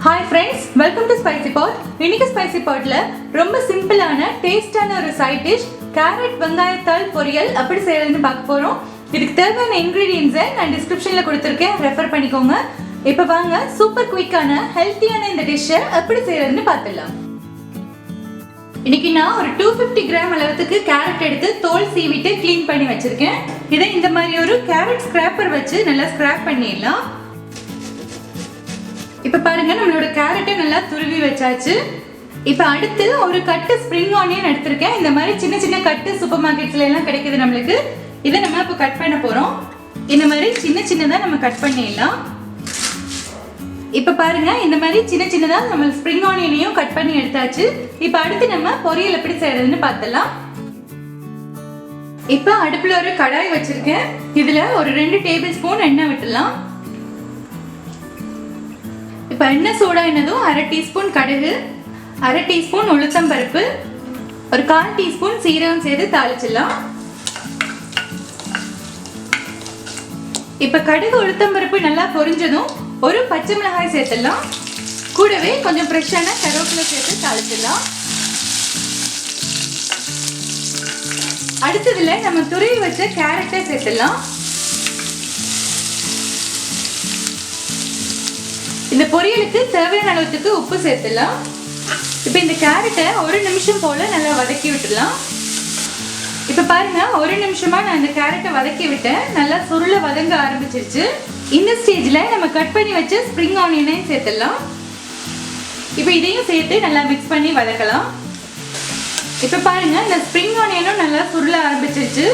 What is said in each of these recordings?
Hi friends, welcome to spicypot. இன்னைக்கு spicypotல ரொம்ப சிம்பிளான டேஸ்டான ஒரு சைட் டிஷ் கேரட் வெங்காய தாள் பொரியல் எப்படி செய்யறதுன்னு பார்க்க போறோம். இதுக்கு தேவையான இன்கிரிடியன்ட்ஸை நான் டிஸ்கிரிப்ஷன்ல கொடுத்திருக்கேன், ரெஃபர் பண்ணிக்கோங்க. இப்போ வாங்க சூப்பர் குயிக்கான ஹெல்த்தியான இந்த டிஷ்ஷை எப்படி செய்யறதுன்னு பார்த்துடலாம். இன்னைக்கு நான் ஒரு 250 கிராம் அளவுக்கு கேரட் எடுத்து தோல் சீவிட்டு க்ளீன் பண்ணி வச்சிருக்கேன். இதை இந்த மாதிரி ஒரு கேரட் ஸ்கிராப்பர் வச்சு நல்லா ஸ்கிராப் பண்ணிடலாம். இப்ப பாருங்க நம்மளோட கேரட்டை நல்லா துருவி வச்சாச்சு. இப்ப அடுத்து ஒரு கட்டு ஸ்ப்ரிங் ஆனியன் எடுத்திருக்கேன். இந்த மாதிரி சின்ன சின்ன கட்டு சூப்பர் மார்க்கெட்ஸ்ல எல்லாம் கிடைக்குது நம்மளுக்கு. இதை நம்ம இப்ப கட் பண்ண போறோம். இந்த மாதிரி சின்ன சின்னதா நம்ம கட் பண்ணிடலாம். இப்ப பாருங்க இந்த மாதிரி சின்ன சின்னதா நம்ம ஸ்ப்ரிங் ஆனியனையும் கட் பண்ணி எடுத்தாச்சு. இப்ப அடுத்து நம்ம பொரியல் எப்படி செய்யறதுன்னு பார்த்தலாம். இப்ப அடுப்புல ஒரு கடாய் வச்சிருக்கேன். இதுல ஒரு 2 டேபிள் ஸ்பூன் எண்ணெய் விட்டுலாம். இப்ப எண்ணெய் சூடாயினதும் 1/2 டீஸ்பூன் கடுகு, 1/2 டீஸ்பூன் உளுத்தம் பருப்பு, ஒரு 1/4 டீஸ்பூன் சீரகம் சேர்த்து தாளிச்சிடலாம். இப்ப கடுகு உளுத்தம் பருப்பு நல்லா பொரிஞ்சதும் ஒரு பச்சை மிளகாய் சேர்த்துடலாம். கூடவே கொஞ்சம் ஃப்ரெஷ்ஷான கருவேப்பிலை சேர்த்து தாளிச்சிடலாம். அடுத்ததுல நம்ம துருவி வச்ச கேரட்டை சேர்த்துடலாம். இந்த பொரியலுக்கு தேவையான அளவுக்கு உப்பு சேர்த்துடலாம். இப்போ இந்த கேரட்டை 1 நிமிஷம் போல நல்லா வதக்கி விட்டுடலாம். இப்போ பாருங்க 1 நிமிஷமா நான் இந்த கேரட்டை வதக்கி விட்டேன். நல்லா சுருள வதங்க ஆரம்பிச்சிருச்சு. இந்த ஸ்டேஜ்ல நம்ம கட் பண்ணி வச்ச ஸ்ப்ரிங் ஆனியனையும் சேர்த்துடலாம். இப்போ இதையும் சேர்த்து நல்லா மிக்ஸ் பண்ணி வதக்கலாம். இப்போ பாருங்க இந்த ஸ்ப்ரிங் ஆனியனும் நல்லா சுருள ஆரம்பிச்சிருச்சு.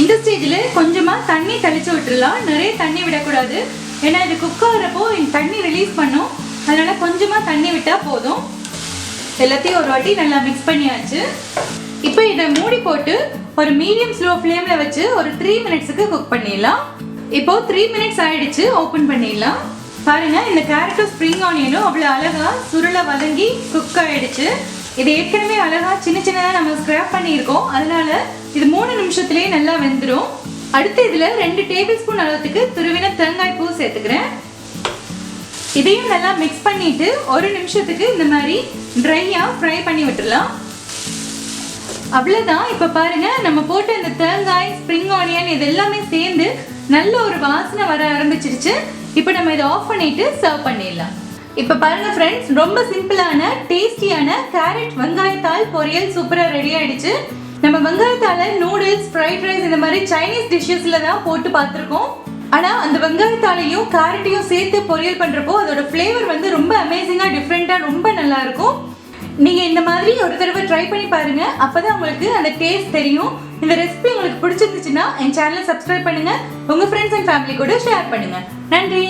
இந்த ஸ்டேஜ்ல கொஞ்சமா தண்ணி தெளிச்சு விட்டுடலாம். நிறைய தண்ணி விடக்கூடாது, ஏன்னா இது குக் ஆகிறப்போ தண்ணி ரிலீஸ் பண்ணும். அதனால கொஞ்சமா தண்ணி விட்டா போதும். எல்லாத்தையும் ஒரு வாட்டி நல்லா மிக்ஸ் பண்ணியாச்சு. இப்போ இதை மூடி போட்டு ஒரு மீடியம் ஸ்லோ ஃப்ளேம்ல வச்சு ஒரு 3 மினிட்ஸ்க்கு குக் பண்ணிடலாம். இப்போ 3 மினிட்ஸ் ஆயிடுச்சு, ஓபன் பண்ணிடலாம். பாருங்க இந்த கேரட்டும் ஸ்ப்ரிங் ஆனியனும் அவ்வளவு அழகா சுருள வதங்கி குக் ஆயிடுச்சு. இது ஏற்கனவே அழகா சின்ன சின்னதா நம்ம ஸ்கிராப் பண்ணியிருக்கோம். அதனால இது 3 நிமிஷத்துலயே நல்லா வெந்துடும். அடுத்து இதுல 2 டேபிள் ஸ்பூன் அளவுக்கு துருவின தேங்காய் பூ சேர்த்துக்கிறேன். இதையும் நல்லா மிக்ஸ் பண்ணிட்டு 1 நிமிஷத்துக்கு இந்த மாதிரி ட்ரையா ஃப்ரை பண்ணி விட்டுடலாம். அவ்வளவுதான். இப்ப பாருங்க நம்ம போட்ட இந்த தேங்காய் ஸ்ப்ரிங் ஆனியன் இது எல்லாமே சேர்ந்து நல்ல ஒரு வாசனை வர ஆரம்பிச்சிருச்சு. இப்போ நம்ம இதை ஆஃப் பண்ணிட்டு சர்வ் பண்ணிடலாம். இப்ப பாருங்க ஃப்ரெண்ட்ஸ், ரொம்ப சிம்பிளான டேஸ்டியான கேரட் வெங்காயத்தாள் பொரியல் சூப்பரா ரெடி ஆயிடுச்சு. நம்ம வெங்காயத்தாளை நூடுல்ஸ், ஃப்ரைட் ரைஸ் இந்த மாதிரி சைனீஸ் டிஷ்ஷஸ்ல தான் போட்டு பார்த்துருக்கோம். ஆனா அந்த வெங்காயத்தாளையும் கேரட்டையும் சேர்த்து பொரியல் பண்றப்போ அதோட ஃப்ளேவர் வந்து ரொம்ப அமேசிங்கா டிஃப்ரெண்டா ரொம்ப நல்லா இருக்கும். நீங்க இந்த மாதிரி ஒரு தடவை ட்ரை பண்ணி பாருங்க, அப்பதான் உங்களுக்கு அந்த டேஸ்ட் தெரியும். இந்த ரெசிபி உங்களுக்கு பிடிச்சிருந்துச்சுன்னா என் சேனலை சப்ஸ்கிரைப் பண்ணுங்க, உங்க ஃப்ரெண்ட்ஸ் அண்ட் ஃபேமிலி கூட ஷேர் பண்ணுங்க. நன்றி.